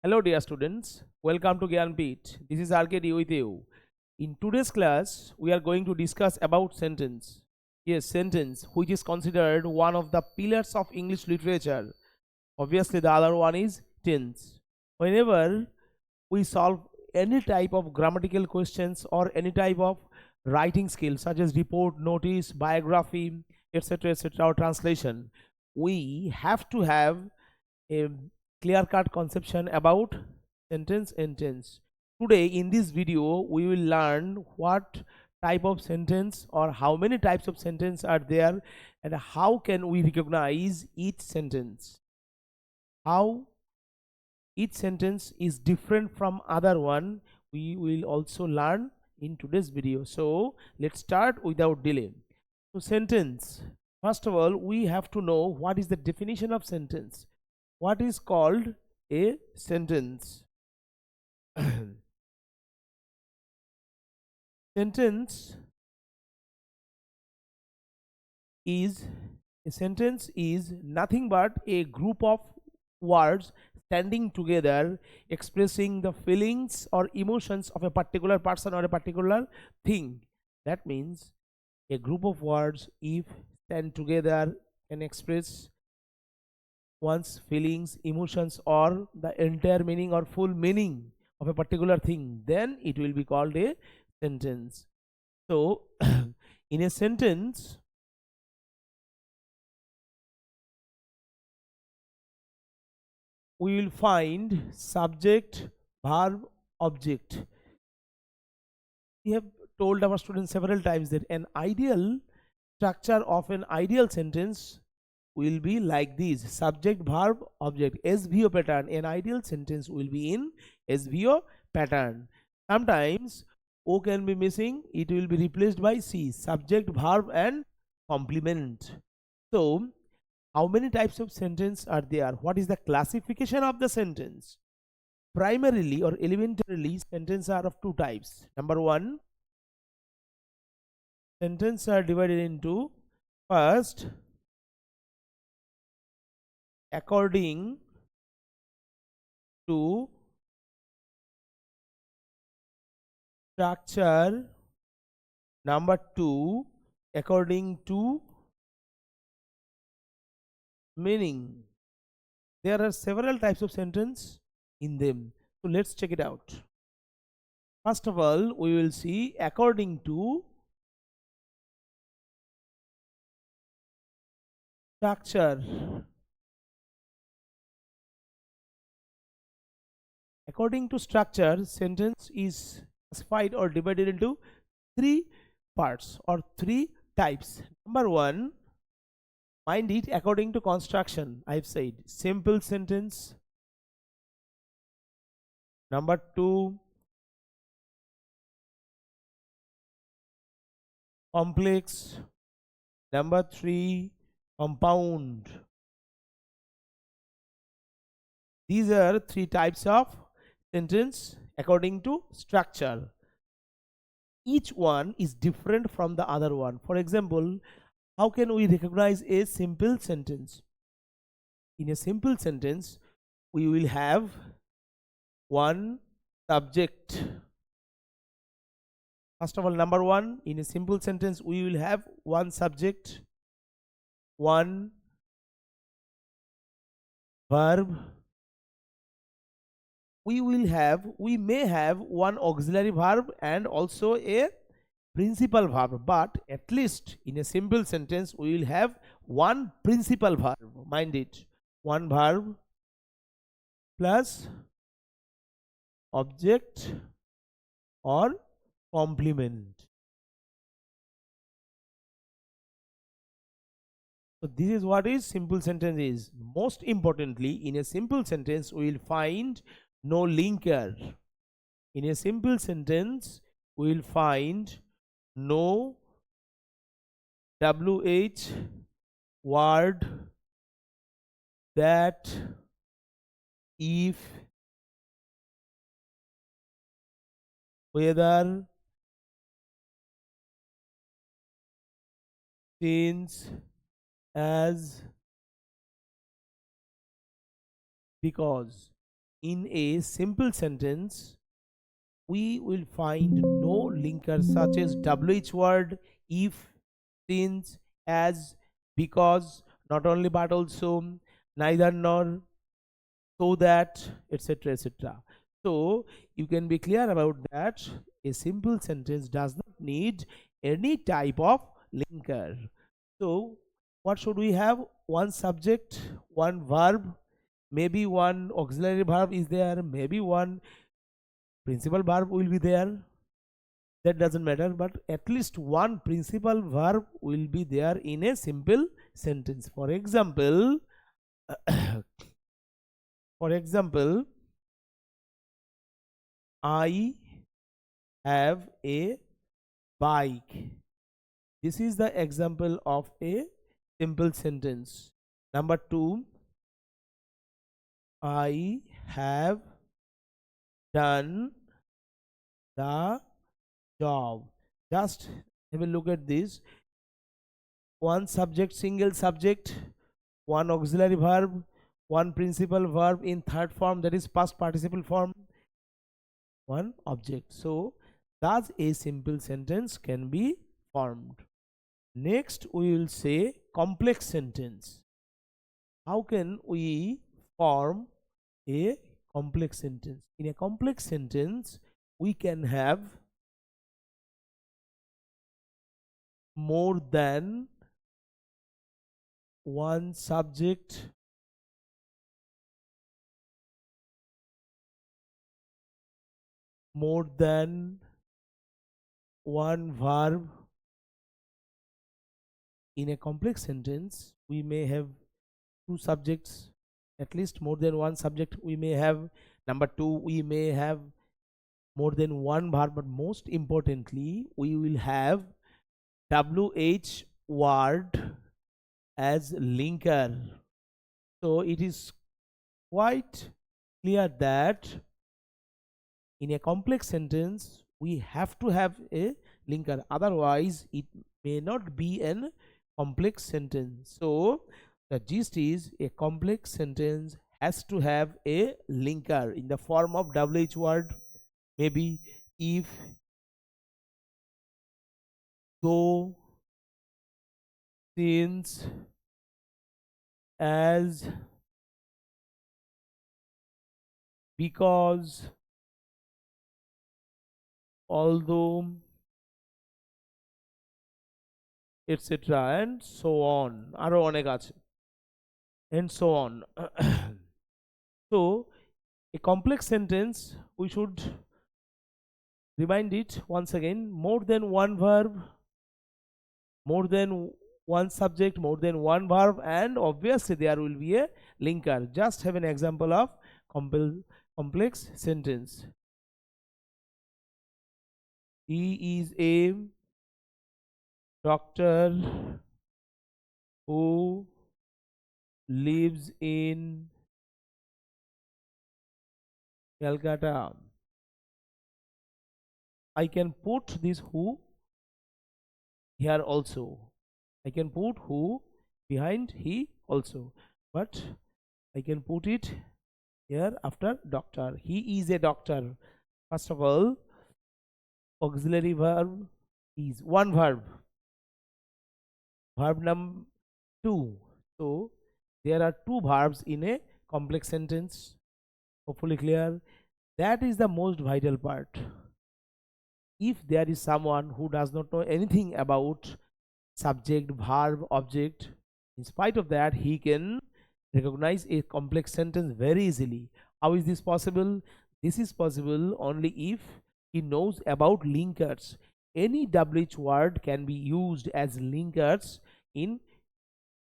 Hello dear students, welcome to Jnanpith. This is RKD with you. In today's class, we are going to discuss about sentence. Yes, sentence, which is considered one of the pillars of English literature. Obviously, the other one is tense. Whenever we solve any type of grammatical questions or any type of writing skill such as report, notice, biography, etc., or translation, we have to have a clear cut conception about sentence and tense. Today in this video we will learn what type of sentence or how many types of sentence are there and how can we recognize each sentence, how each sentence is different from other one. We will also learn in today's video. So let's start without delay. So sentence, first of all we have to know what is the definition of sentence. What is called a sentence? Sentence is nothing but a group of words standing together expressing the feelings or emotions of a particular person or a particular thing. That means a group of words, if stand together, can express one's feelings, emotions, or the entire meaning or full meaning of a particular thing, then it will be called a sentence. So in a sentence, we will find subject, verb, object. We have told our students several times that an ideal structure of an ideal sentence will be like this: subject, verb, object, SVO pattern. An ideal sentence will be in SVO pattern. Sometimes O can be missing, it will be replaced by C, subject, verb and complement. So how many types of sentence are there? What is the classification of the sentence? Primarily or elementarily, sentences are of two types. Number one, sentences are divided into, first, according to structure. Number two, according to meaning. There are several types of sentence in them. So let's check it out. First of all, we will see according to structure. According to structure, sentence is classified or divided into three parts or three types. Number one, mind it, according to construction, I've said simple sentence. Number two, complex. Number three, compound. These are three types of sentence according to structure. Each one is different from the other one. For example, how can we recognize a simple sentence? In a simple sentence, we will have one subject. First of all, number one, in a simple sentence, we will have one subject, one verb. We may have one auxiliary verb and also a principal verb, but at least in a simple sentence we will have one principal verb. Mind it, one verb plus object or complement. So this is what is simple sentence is. Most importantly, in a simple sentence we will find no linker. In a simple sentence we will find no WH word, that, if, whether, since, as, because. in a simple sentence, we will find no linker such as WH word, if, since, as, because, not only but also, neither nor, so that, etc., etc. So you can be clear about that. A simple sentence does not need any type of linker. So what should we have? One subject, one verb, maybe one auxiliary verb is there, maybe one principal verb will be there. That doesn't matter, but at least one principal verb will be there in a simple sentence. For example, I have a bike. This is the example of a simple sentence. Number 2, I have done the job. Just have a look at this. One subject, single subject, one auxiliary verb, one principal verb in third form, that is past participle form, one object. So thus a simple sentence can be formed. Next we will say complex sentence. How can we form a complex sentence? In a complex sentence, we can have more than one subject, more than one verb. In a complex sentence, we may have two subjects, at least more than one subject we may have. Number 2, we may have more than one verb, but most importantly, we will have WH word as linker. So it is quite clear that in a complex sentence we have to have a linker, otherwise it may not be an complex sentence. So the gist is, a complex sentence has to have a linker in the form of WH word, maybe if, though, since, as, because, although, etc., and so on. Aro onek ache, and so on. So a complex sentence, we should remind it once again: more than one verb, more than one subject, more than one verb, and obviously there will be a linker. Just have an example of complex sentence. He is a doctor who lives in Calcutta. I can put this who here also. I can put who behind he also, but I can put it here after doctor. He is a doctor. First of all, auxiliary verb is one verb. Verb number 2. So there are two verbs in a complex sentence. Hopefully clear. That is the most vital part. If there is someone who does not know anything about subject, verb, object, in spite of that he can recognize a complex sentence very easily. How is this possible? This is possible only if he knows about linkers. Any WH word can be used as linkers in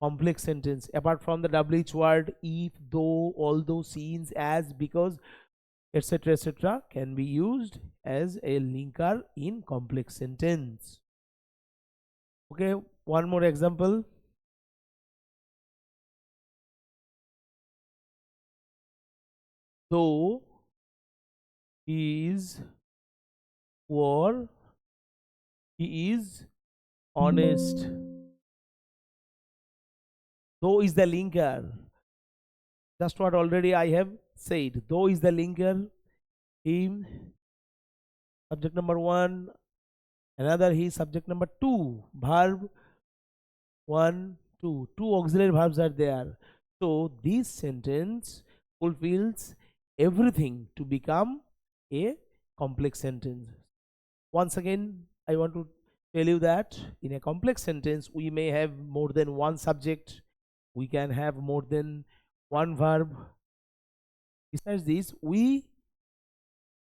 complex sentence, apart from the WH word. If, though, although, since, as, because, etc., etc., can be used as a linker in complex sentence. Okay, one more example. Though he is poor, he is honest. Though is the linker. Just what already I have said. Though is the linker. Him, subject number 1. Another he, subject number 2. Verb 1, 2. Two auxiliary verbs are there. So this sentence fulfills everything to become a complex sentence. Once again, I want to tell you that in a complex sentence, we may have more than one subject, we can have more than one verb. Besides this, we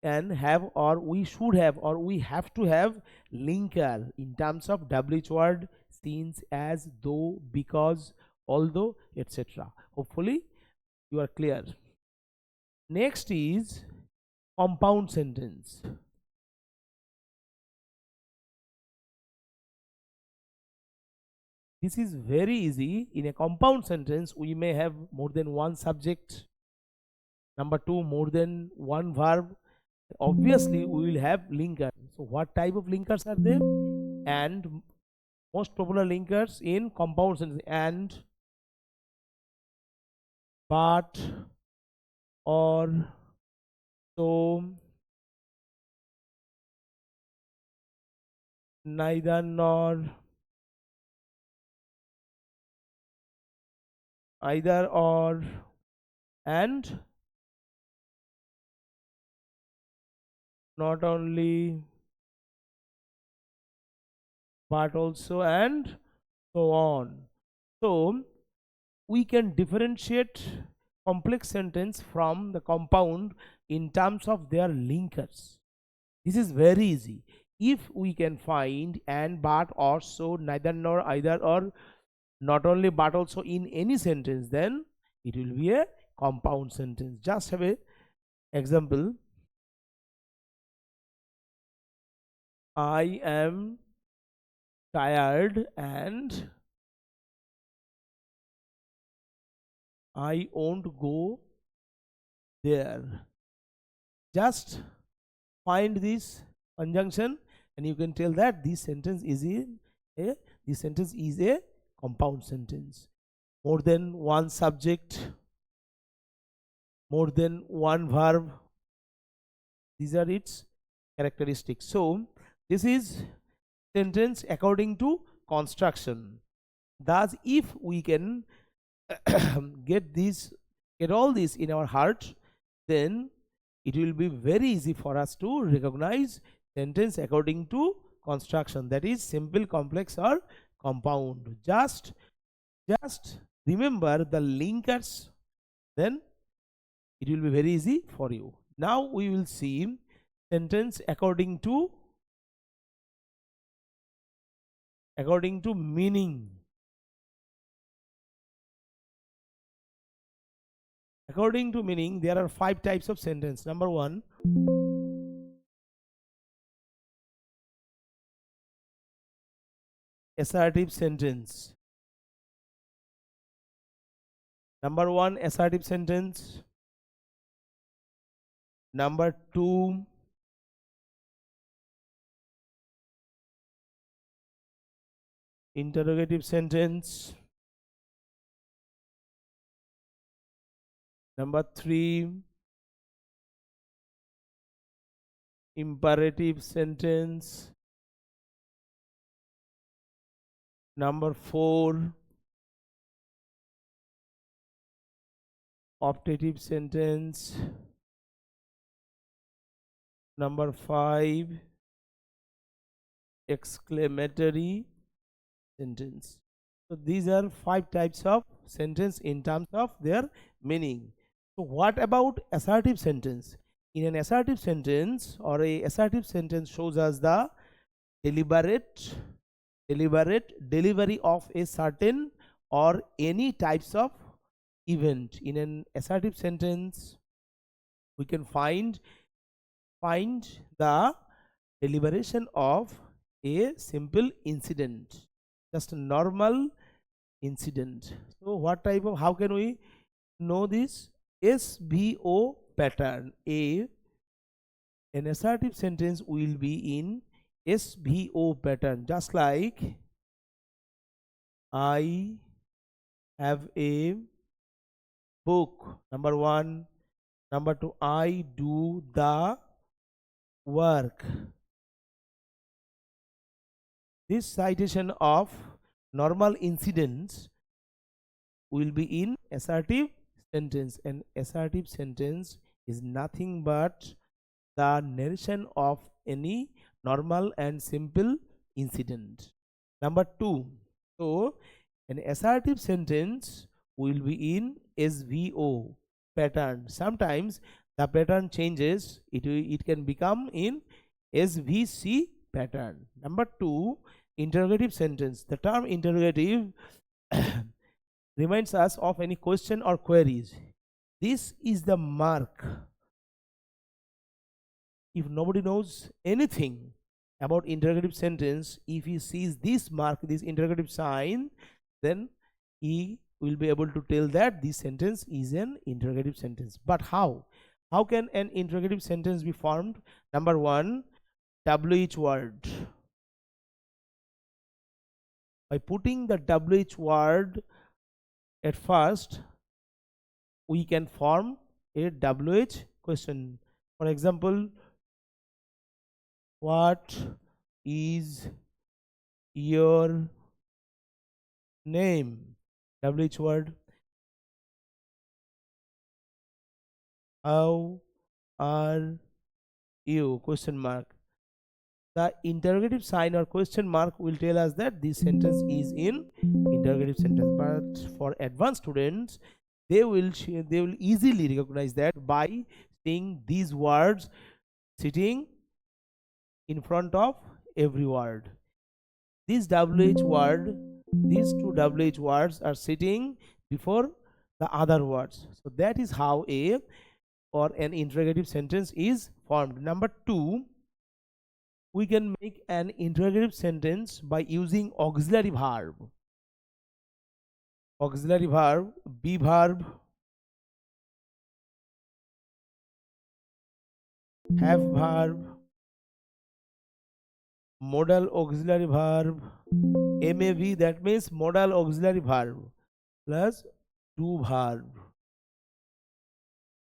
can have, or we should have, or we have to have linker in terms of WH word, since, as, though, because, although, etc. Hopefully you are clear. Next is compound sentence. This is very easy. In a compound sentence, we may have more than one subject. Number 2, more than one verb. Obviously, we will have linkers. So, what type of linkers are there? And most popular linkers in compound sentence: and, but, or, so, neither nor, either or, and not only, but also, and so on. So we can differentiate complex sentence from the compound in terms of their linkers. This is very easy. If we can find and, but, or, so, neither nor, either or, not only but also in any sentence, then it will be a compound sentence. Just have a example. I am tired and I won't go there. Just find this conjunction and you can tell that this sentence is a compound sentence. More than one subject, more than one verb, these are its characteristics. So this is sentence according to construction. Thus, if we can get all this in our heart, then it will be very easy for us to recognize sentence according to construction, that is simple, complex, or compound. Just remember the linkers, then it will be very easy for you. Now we will see sentence according to meaning. According to meaning, there are 5 types of sentence. Number 1, assertive sentence. Number 1, assertive sentence. Number 2, interrogative sentence. Number 3, imperative sentence. Number 4, optative sentence. Number 5, exclamatory sentence. So these are 5 types of sentence in terms of their meaning. So what about assertive sentence? In an assertive sentence, or a assertive sentence shows us the deliberate delivery of a certain or any types of event. In an assertive sentence, we can find the deliberation of a simple incident, just a normal incident. So what type of, how can we know this? SVO pattern. An assertive sentence will be in SVO pattern, just like I have a book. Number 1. Number 2, I do the work. This citation of normal incidents will be in assertive sentence, and assertive sentence is nothing but the narration of any normal and simple incident. Number 2, so an assertive sentence will be in SVO pattern. Sometimes the pattern changes, it can become in SVC pattern. Number 2, interrogative sentence. The term interrogative reminds us of any question or queries. This is the mark. If nobody knows anything about interrogative sentence, if he sees this mark, this interrogative sign, then he will be able to tell that this sentence is an interrogative sentence. But how can an interrogative sentence be formed? Number 1, WH word. By putting the WH word at first, we can form a WH question. For example, what is your name? WH word. How are you? Question mark. The interrogative sign or question mark will tell us that this sentence is in interrogative sentence. But for advanced students, they will easily recognize that by seeing these words sitting in front of every word. This WH word, these two WH words are sitting before the other words. So that is how a or an interrogative sentence is formed. Number 2, we can make an interrogative sentence by using auxiliary verb. Auxiliary verb, be verb, have verb, modal auxiliary verb, MAV, that means modal auxiliary verb, plus do verb.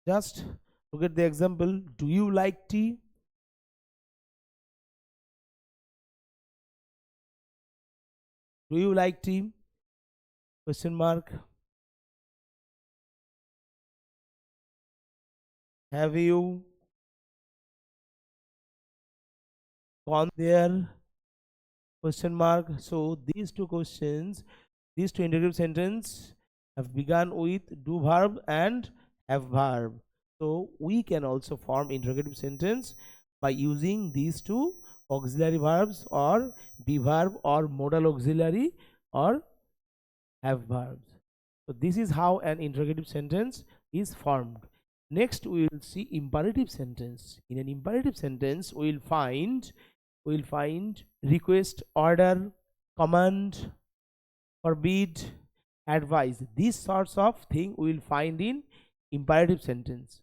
Just look at the example. Do you like tea? Do you like tea? Question mark. Have you gone there? Question mark. So these two questions, these two interrogative sentences have begun with do verb and have verb. So we can also form interrogative sentence by using these two auxiliary verbs, or be verb, or modal auxiliary, or have verbs. So this is how an interrogative sentence is formed. Next we will see imperative sentence. In an imperative sentence we will find request, order, command, forbid, advise. These sorts of thing we will find in imperative sentence.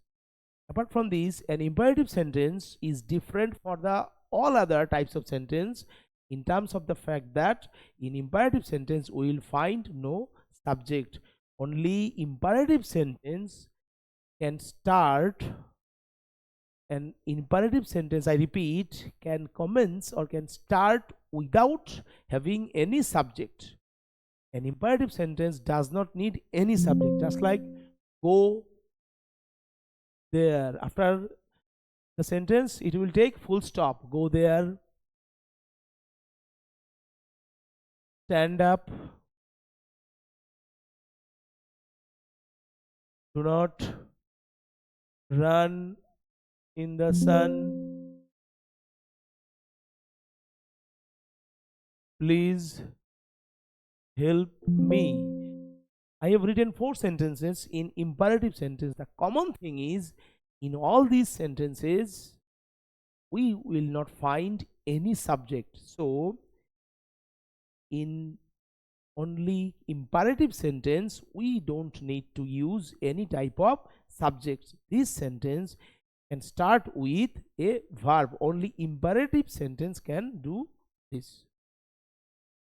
Apart from this, an imperative sentence is different for the all other types of sentence in terms of the fact that in imperative sentence we will find no subject. Only imperative sentence can start, an imperative sentence, I repeat, can commence or can start without having any subject. An imperative sentence does not need any subject, just like go there. After the sentence it will take full stop. Go there, stand up, do not run in the sun, please help me. I have written 4 sentences in imperative sentence. The common thing is in all these sentences we will not find any subject. So in only imperative sentence we don't need to use any type of subjects. This sentence can start with a verb. Only imperative sentence can do this.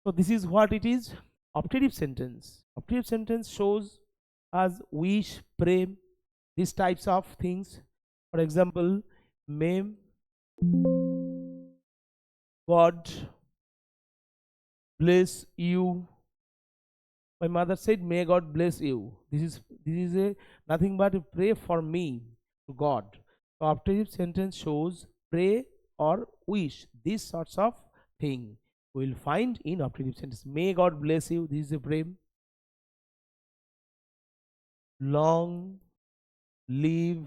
So this is what it is. Optative sentence. Optative sentence shows as wish, pray, these types of things. For example, may God bless you. My mother said, may God bless you. This is a nothing but a pray for me to God. So operative sentence shows pray or wish. These sorts of thing we will find in operative sentence. May God bless you. This is a pray. Long live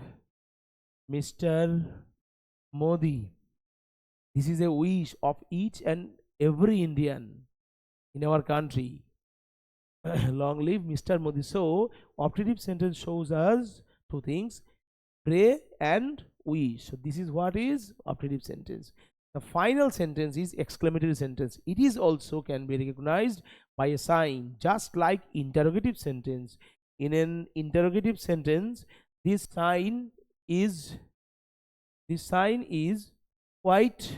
Mr. Modi. This is a wish of each and every Indian in our country. Long live Mr. Modi. So operative sentence shows us two things: pray and wish. So this is what is operative sentence. The final sentence is exclamatory sentence. It is also can be recognized by a sign, just like interrogative sentence. In an interrogative sentence, this sign is quite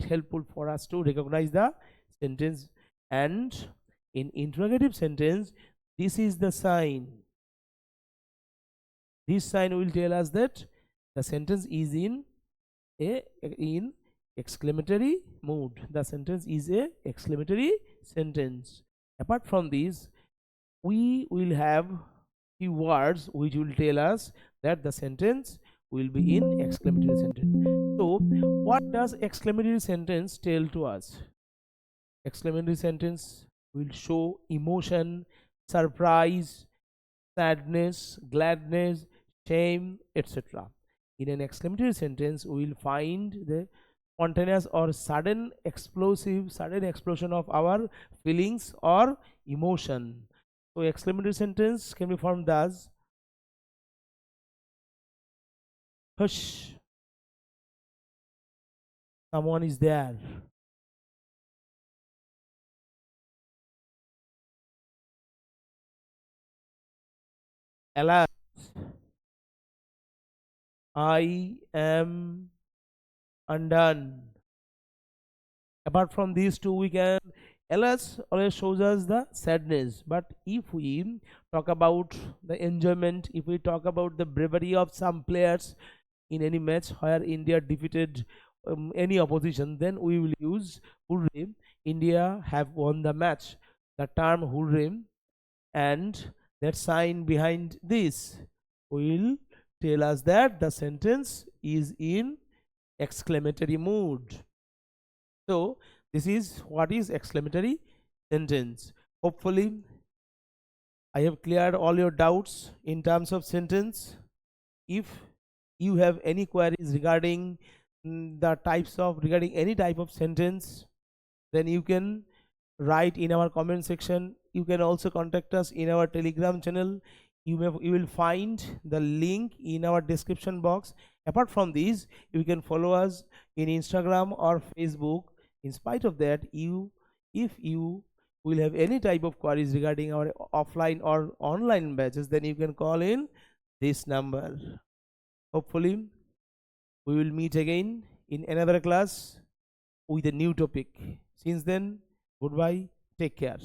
helpful for us to recognize the sentence. And in interrogative sentence, this is the sign. This sign will tell us that the sentence is in exclamatory mood. The sentence is a exclamatory sentence. Apart from this, we will have few words which will tell us that the sentence will be in exclamatory sentence. So what does exclamatory sentence tell to us? Exclamatory sentence will show emotion, surprise, sadness, gladness, shame, etc. In an exclamatory sentence, we will find the spontaneous or sudden explosion of our feelings or emotion. So exclamatory sentence can be formed as hush, someone is there. Alas, I am undone. Apart from these two, we can, alas always shows us the sadness. But if we talk about the enjoyment, if we talk about the bravery of some players in any match where India defeated any opposition, then we will use hooray, India have won the match. The term hooray and that sign behind this will tell us that the sentence is in exclamatory mood. So this is what is exclamatory sentence. Hopefully I have cleared all your doubts in terms of sentence. If you have any queries regarding regarding any type of sentence, then you can write in our comment section. You can also contact us in our Telegram channel. You will find the link in our description box. Apart from this, you can follow us in Instagram or Facebook. In spite of that, if you will have any type of queries regarding our offline or online batches, then you can call in this number. Hopefully we will meet again in another class with a new topic. Since then, goodbye, take care.